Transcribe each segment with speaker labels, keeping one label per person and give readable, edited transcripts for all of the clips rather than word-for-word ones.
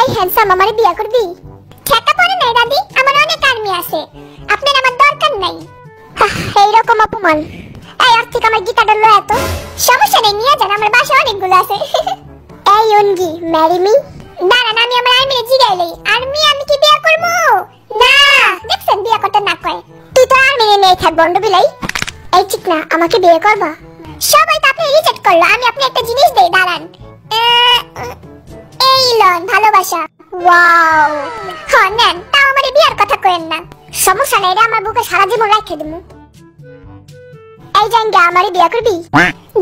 Speaker 1: এই হ্যান্ডসাম আমারে বিয়া করবি? ঠেকা পড়ে নাই দাদি, আমার অনেক আর্মি আছে, আপনার আমার দরকার নাই। এইরকম অপমান। এই আর্থিক আমার গীতাটা লো এত সমস্যা নেই, নিয়ে যান, আমার বাসা অনেকগুলো আছে। এই অনগি ম্যারি মি। দাঁড়ান, আমি আমার আর্মি জিগাই লই। আর্মি আমি কি বিয়া করবো? না, দেখছেন বিয়া করতে না কয়। তুই তো আর্মি নিয়ে থাক বন্ড বিলাই। এই ঠিক না, আমাকে বিয়ে করবা? সবাই তো আপনি রিজেক্ট করলো, আমি আপনি একটা জিনিস দেই, দাঁড়ান। এই লন ভালোবাসা। ওয়াও, হ্যাঁ নেন, তাও আমারে বিয়ার কথা কইেন না। সমস্যা নাই, এটা আমার বুকে সারা জীবন রাখে দেবো। এই জাঙ্গা আমারে বিয়া করবি?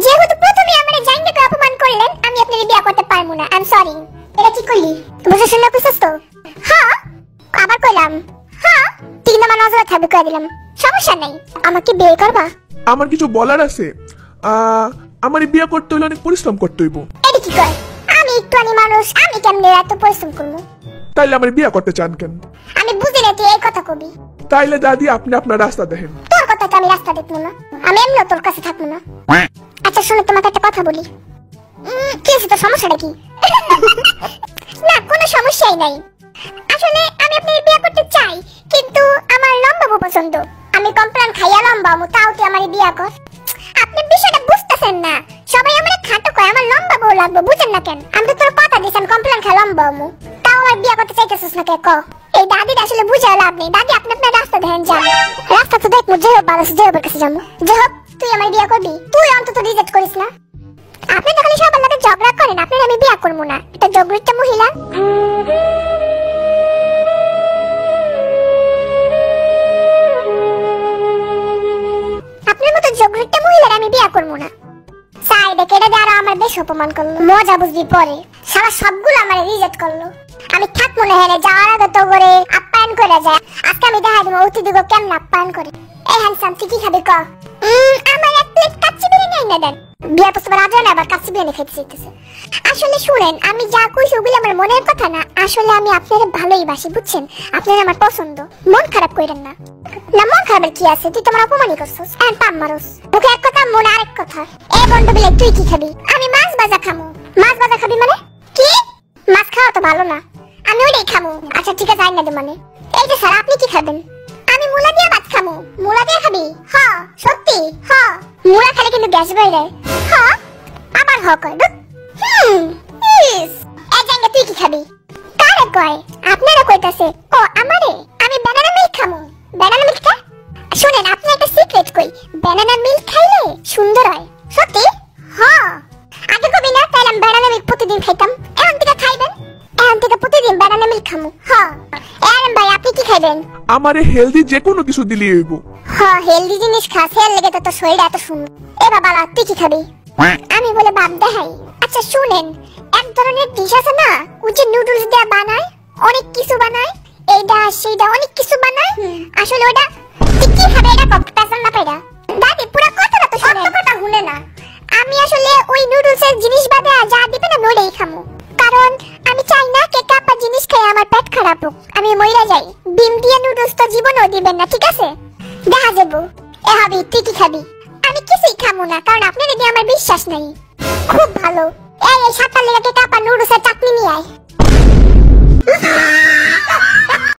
Speaker 1: যেহেতু প্রথমে আমারে জাঙ্গাকে অপমান করলেন, আমি আপনারে বিয়া করতে পারবো না। I am sorry. এটা কি করলি? বুঝে শুনলে কইছস তো? হ্যাঁ, আবার কইলাম। হ্যাঁ, তিন নম্বর নজরে থাকবে কই দিলাম। সমস্যা নাই, আমাকে বিয়ে করবা?
Speaker 2: আমার কিছু বলার আছে। আমারে বিয়ে করতে হলে অনেক পরিশ্রম করতে হইব।
Speaker 1: এটা কি কয়? আমি একটুখানি মানুষ, আমি কেমনে এত পরিশ্রম করবো?
Speaker 2: তাইলে আমারে বিয়ে করতে চান কেন?
Speaker 1: আমি বুঝি না তুই এই কথা কবি।
Speaker 2: তাইলে দাদি আপনি আপনার রাস্তা দেখেন।
Speaker 1: তোর কথা তো আমি রাস্তা দেখবো না, আমি এমনি তোর কাছে থাকবো না। আচ্ছা শোনো, তোমাকে একটা কথা বলি। কি আছে, তোর সমস্যাটা কি? না, কোনো সমস্যাই নাই। আসলে আমি আপনার বিয়ে করতে চাই, কিন্তু আমার লম্বা বউ পছন্দ। আমি কমপ্লেন খাইয়া লম্বা হবো, তাও তুই আমার বিয়ে কর। আপনি বিষয়টা বুঝতেছেন না, সবাই আমার খাটো কয়, আমার লম্বা বউ লাগবে, বুঝেন না কেন? আমি তো তোর কথা দিয়েছি আমি কমপ্লেন খাই লম্বা হবো, তাও আমার বিয়ে করতে চাইতেছিস না কে? ক এই দাদিটা আসলে বুঝে লাভ নেই। দাদি আপনি আপনার রাস্তা দেখেন, যান রাস্তা তো দেখবো, যে হোক ভালো যে হোক কাছে যাবো। যে হোক, তুই আমার বিয়ে করবি? তুই অন্তত রিজেক্ট করিস না। আপনি তো খালি সবার লাগে ঝগড়া করেন, আপনার আমি বিয়ে করবো না। এটা জগরিত মহিলা। আপনার মতো জগরিত মহিলার আমি বিয়ে করবো না। সাইডে কেটে দিয়ে আরো আমার বেশ অপমান করলো, মজা বুঝবি পরে। সারা সবগুলো আমার রিজেক্ট করলো। আমি থাকবো না হেরে, যাওয়ার আগে তো করে আপ্যায়ন করে যায়। আজকে আমি দেখা দেবো অতিথিকে কেমন আপ্যায়ন করে। এই হ্যান্ডসাম, তুই কি খাবি ক? আমার এক প্লেট কাচ্চি বিরিয়ানি এনে দেন। বিয়ার প্রস্তাব রাজা না, আবার কাচ্চি বিরিয়ানি খেতে চাইতেছে। আসলে শুনেন, আমি যা কইছি ওগুলো আমার মনের কথা না। আসলে আমি আপনারে ভালোই বাসি, বুঝছেন? আপনার আমার পছন্দ, মন খারাপ কইরেন না। না, মন খারাপের কি আছে? তুই তোমার অপমানই করছস, আর পাম মারস। মুখে এক কথা, মনে আরেক কথা। এই বন্ধ বিলে, তুই কি খাবি? আমি মাছ ভাজা খামু। মাছ ভাজা খাবি মানে কি? মাছ খাওয়া তো ভালো না, আমি ওইটাই খামু। আচ্ছা ঠিক আছে, আইনা দে মানে। এই যে স্যার, আপনি কি খাবেন? আমি মুলা দিয়ে ভাত খামু। মুলা দিয়ে খাবি? হ্যাঁ সত্যি? হ্যাঁ, মুলা খেলে কিন্তু গ্যাস বাইরে। হ্যাঁ, আবার হ কয়। ইস, এই জাঙ্গা তুই কি খাবি? কারে কয়? আপনারা কইতাছে। ও আমারে? আমি ব্যানানা মিল্ক খামু। ব্যানানা মিল্ক খা? শুনেন, আপনি একটা সিক্রেট কই, ব্যানানা মিল্ক খাইলে সুন্দর হয়। সত্যি? হ্যাঁ, আগে কবি না, তাইলে আমি ব্যানানা মিল্ক প্রতিদিন খাইতাম। এখন থেকে খাইবেন? এখন থেকে প্রতিদিন ব্যানানা মিল্ক খামু। হ্যাঁ। আরাম ভাই, আপনি কি খাইবেন?
Speaker 2: আমারে হেলদি যে কোনো কিছু দিলেই হইব।
Speaker 1: হ্যাঁ, হেলদি জিনিস খা, হেল লেগে তো তোর শরীরটা এত সুন্দর। এ বাবা, তুই কি খাবি? আমি বলে বাপ দেখাই। আচ্ছা শুনেন, এক ধরনের ডিশ আছে না, ওই যে নুডলস দিয়ে বানায়, অনেক কিছু বানায়, এইটা সেইটা অনেক কিছু বানায়। আসলে ওটা তুই কি খাবে? এটা কত পেছন না পেড়া দাদি, পুরো কথাটা তো শুনে, কথা শুনে না। আমি আসলে ওই নুডলসের জিনিস বাদে যা দিবে না ওইটাই খামু, কারণ আমি চাই না কে কাপা জিনিস খেয়ে আমার পেট খারাপ হোক, আমি মইরা যাই। ডিম দিয়ে নুডলস তো জীবনেও দিবেন না, ঠিক আছে? দেখা যাবো। এ হাবি, তুই কি খাবি? আমি কিছুই খামু না, কারণ আপনার এদিকে আমার বিশ্বাস নাই। খুব ভালো। এই 7টা লেগে কাপা নুডলসের চাটনি নিয়ে আয়।